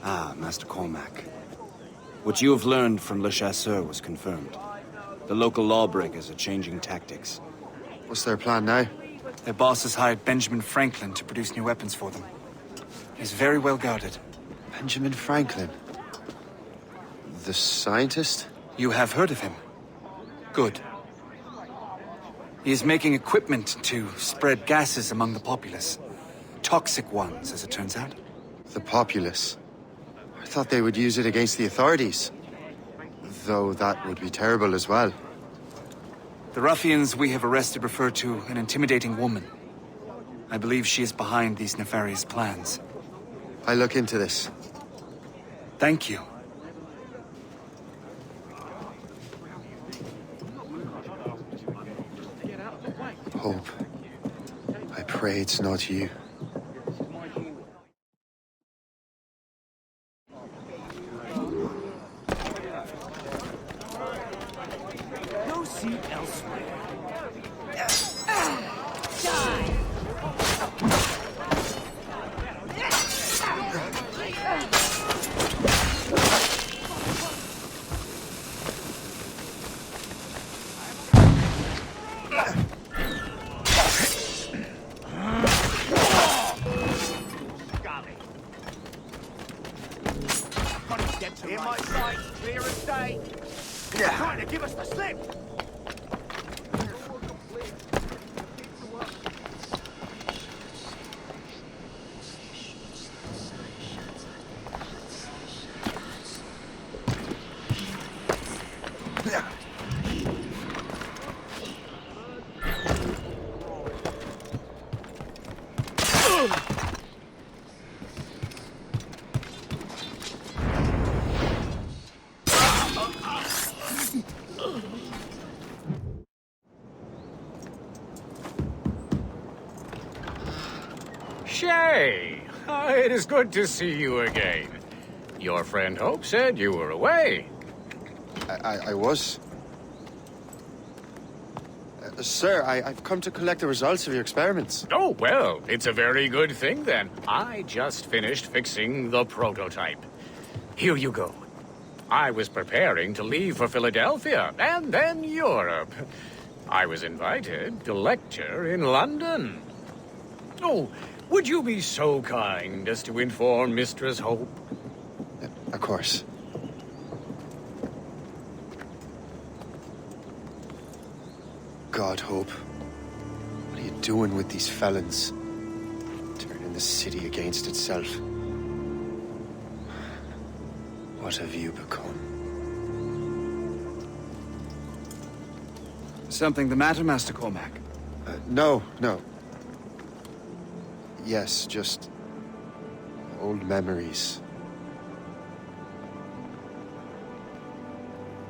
Ah, Master Cormac. What you have learned from Le Chasseur was confirmed. The local lawbreakers are changing tactics. What's their plan now? Their boss has hired Benjamin Franklin to produce new weapons for them. He's very well guarded. Benjamin Franklin? The scientist? You have heard of him? Good. He is making equipment to spread gases among the populace. Toxic ones, as it turns out. The populace? I thought they would use it against the authorities. Though that would be terrible as well. The ruffians we have arrested refer to an intimidating woman. I believe she is behind these nefarious plans. I'll look into this. Thank you. Hope. I pray it's not you. Go see elsewhere. Here, my sight, clear as day. They're trying to give us the slip. Shay! It is good to see you again. Your friend Hope said you were away. I was. Sir, I've come to collect the results of your experiments. Oh, well, it's a very good thing then. I just finished fixing the prototype. Here you go. I was preparing to leave for Philadelphia and then Europe. I was invited to lecture in London. Oh, would you be so kind as to inform Mistress Hope? Of course. God, Hope. What are you doing with these felons? Turning the city against itself. What have you become? Something the matter, Master Cormac? No. Yes, just old memories.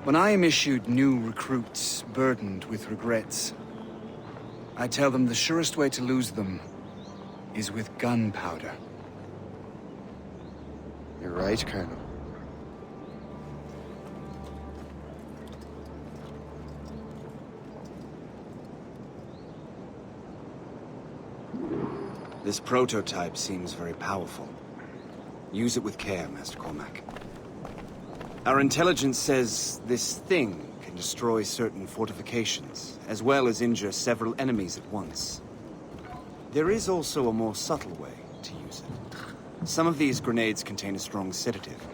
When I am issued new recruits burdened with regrets, I tell them the surest way to lose them is with gunpowder. You're right, Colonel. This prototype seems very powerful. Use it with care, Master Cormac. Our intelligence says this thing can destroy certain fortifications, as well as injure several enemies at once. There is also a more subtle way to use it. Some of these grenades contain a strong sedative.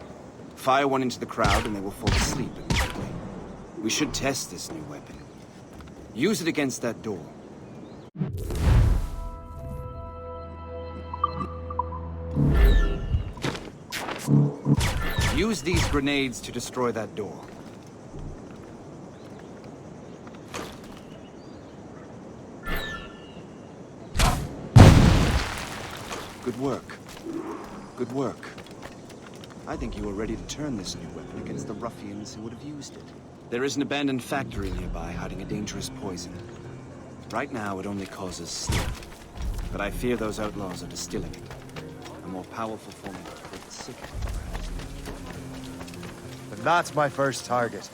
Fire one into the crowd and they will fall asleep immediately. We should test this new weapon. Use it against that door. Use these grenades to destroy that door. Good work. Good work. I think you are ready to turn this new weapon against the ruffians who would have used it. There is an abandoned factory nearby hiding a dangerous poison. Right now, it only causes sleep. But I fear those outlaws are distilling it. A more powerful form of it sick. But that's my first target.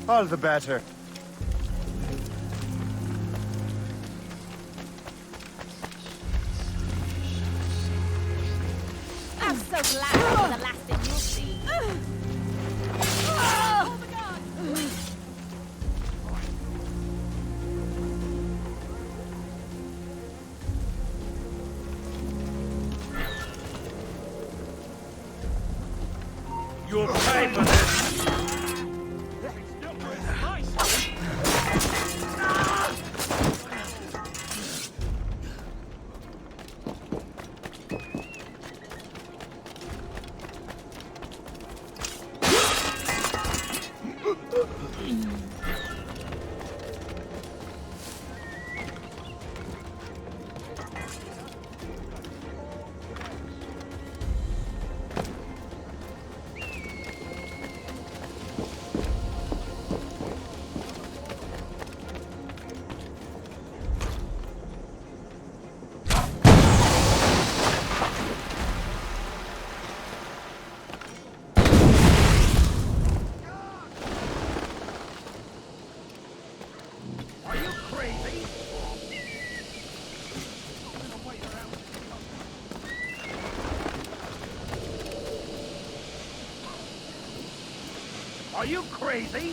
All the better. I'm so glad you're the last thing you'll see. Oh my god! You'll pay for this! Are you crazy?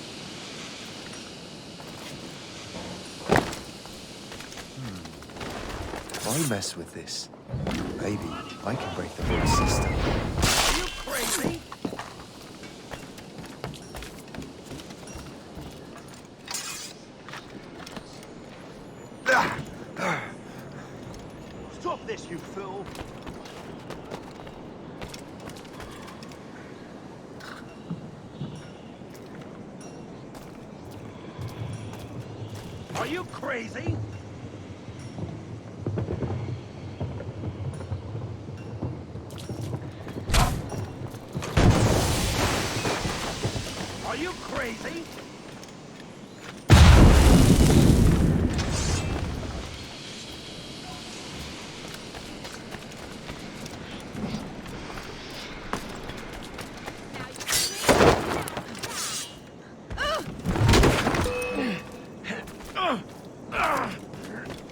If I mess with this, maybe I can break the whole system. Are you crazy? Stop this, you fool! Are you crazy? Are you crazy?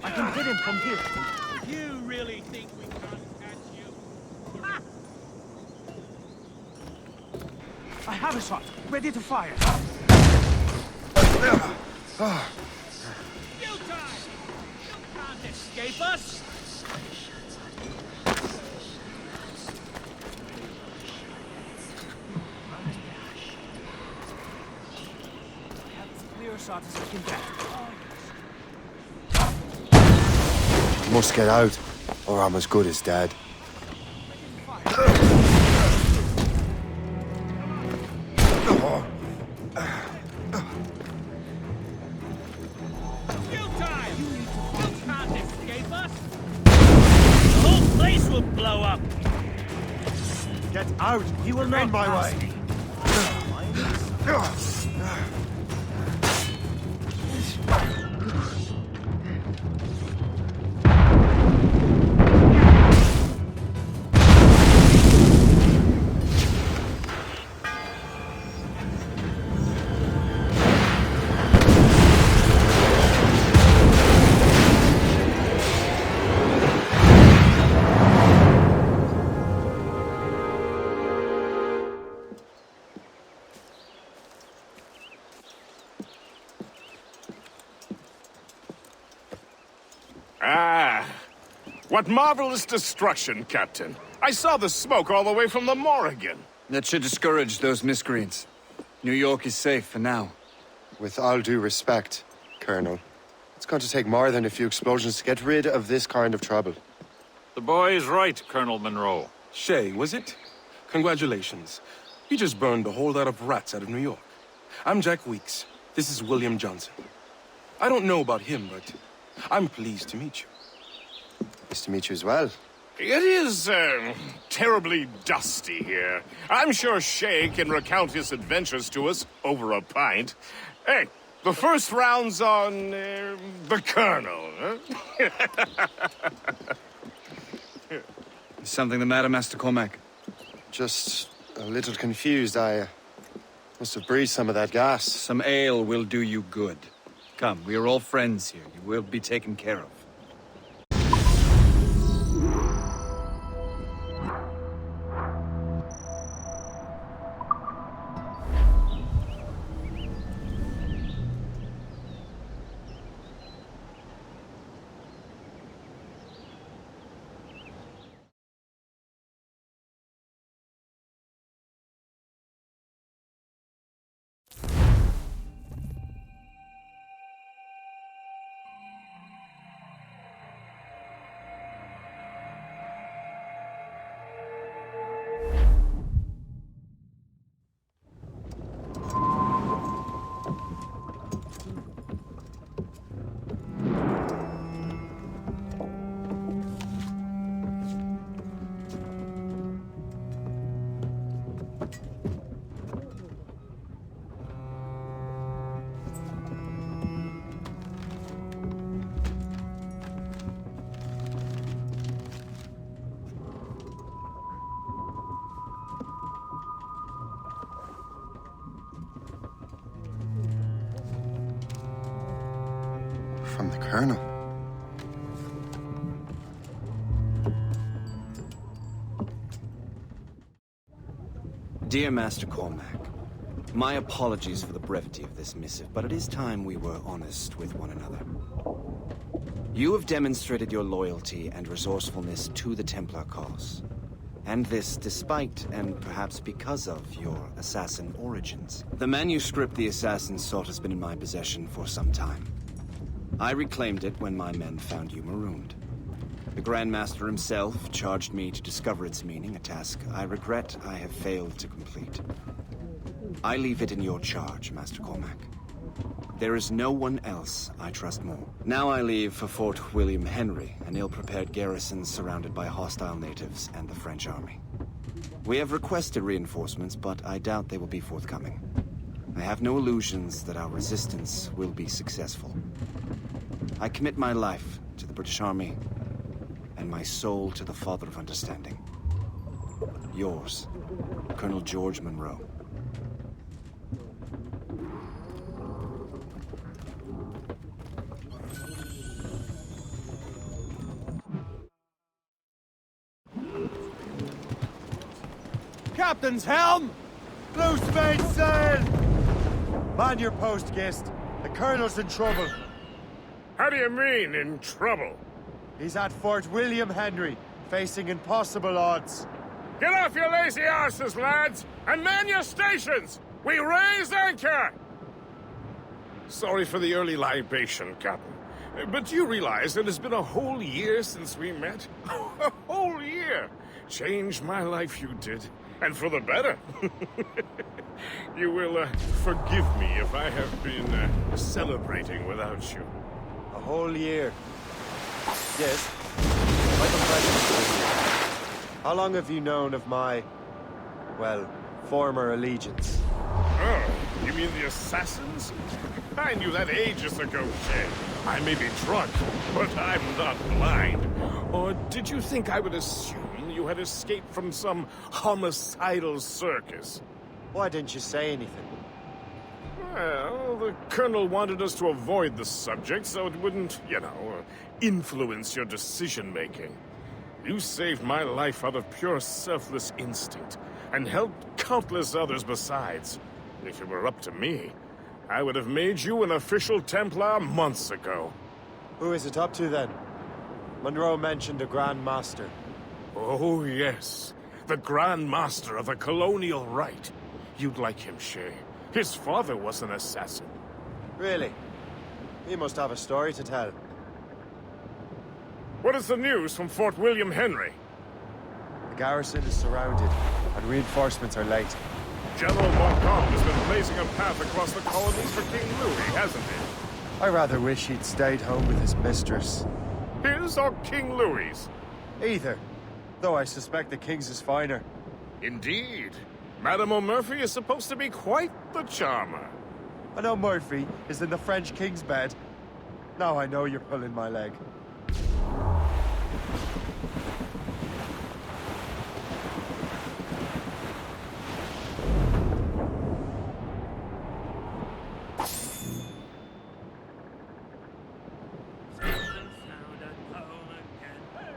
I can hit him from here. You really think we can't catch you? I have a shot, ready to fire. You time! You can't escape us! I have as clear a shot as I can get. Must get out, or I'm as good as dead. You time! You can't escape us! The whole place will blow up! Get out! You will not in my pass way. me. Ah, what marvelous destruction, Captain. I saw the smoke all the way from the Morrigan. That should discourage those miscreants. New York is safe for now. With all due respect, Colonel, it's going to take more than a few explosions to get rid of this kind of trouble. The boy is right, Colonel Monroe. Shay, was it? Congratulations. You just burned a whole lot of rats out of New York. I'm Jack Weeks. This is William Johnson. I don't know about him, but I'm pleased to meet you. Nice to meet you as well. It is, terribly dusty here. I'm sure Shay can recount his adventures to us over a pint. Hey, the first round's on, the Colonel, huh? Is something the matter, Master Cormac? Just a little confused. I Must have breathed some of that gas. Some ale will do you good. Come, we are all friends here. You will be taken care of. From the Colonel. Dear Master Cormac, my apologies for the brevity of this missive, but it is time we were honest with one another. You have demonstrated your loyalty and resourcefulness to the Templar cause. And this despite, and perhaps because of, your assassin origins. The manuscript the assassin sought has been in my possession for some time. I reclaimed it when my men found you marooned. The Grand Master himself charged me to discover its meaning, a task I regret I have failed to complete. I leave it in your charge, Master Cormac. There is no one else I trust more. Now I leave for Fort William Henry, an ill-prepared garrison surrounded by hostile natives and the French army. We have requested reinforcements, but I doubt they will be forthcoming. I have no illusions that our resistance will be successful. I commit my life to the British Army, and my soul to the Father of Understanding. Yours, Colonel George Monroe. Captain's helm! Loose mainsail! Man your post, Gist. The Colonel's in trouble. How do you mean, in trouble? He's at Fort William Henry, facing impossible odds. Get off your lazy arses, lads, and man your stations! We raise anchor! Sorry for the early libation, Captain. But you realize it has been a whole year since we met? A whole year! Changed my life, you did. And for the better. You will forgive me if I have been celebrating without you. A whole year. Yes. Quite impressive. How long have you known of my, well, former allegiance? Oh, you mean the assassins? I knew that ages ago, Shay. I may be drunk, but I'm not blind. Or did you think I would assume you had escaped from some homicidal circus? Why didn't you say anything? Well, the Colonel wanted us to avoid the subject so it wouldn't, influence your decision-making. You saved my life out of pure selfless instinct, and helped countless others besides. If it were up to me, I would have made you an official Templar months ago. Who is it up to, then? Monroe mentioned a Grand Master. Oh, yes. The Grand Master of the Colonial Rite. You'd like him, Shay. His father was an assassin. Really? He must have a story to tell. What is the news from Fort William Henry? The garrison is surrounded, and reinforcements are late. General Montcalm has been blazing a path across the colonies for King Louis, hasn't he? I rather wish he'd stayed home with his mistress. His or King Louis's? Either. Though I suspect the King's is finer. Indeed. Madame O'Murphy is supposed to be quite the charmer. I know Murphy is in the French King's bed. Now I know you're pulling my leg.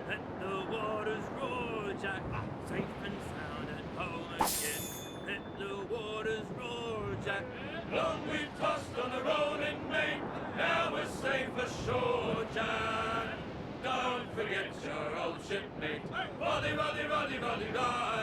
Let the waters roar, Jack. Safe and sound at home again. Let the waters roar, Jack. Long we've tossed on the rolling main. Now we're safe ashore, Jack. Don't forget your old shipmate. Roddy, Roddy, Roddy, Roddy, Roddy.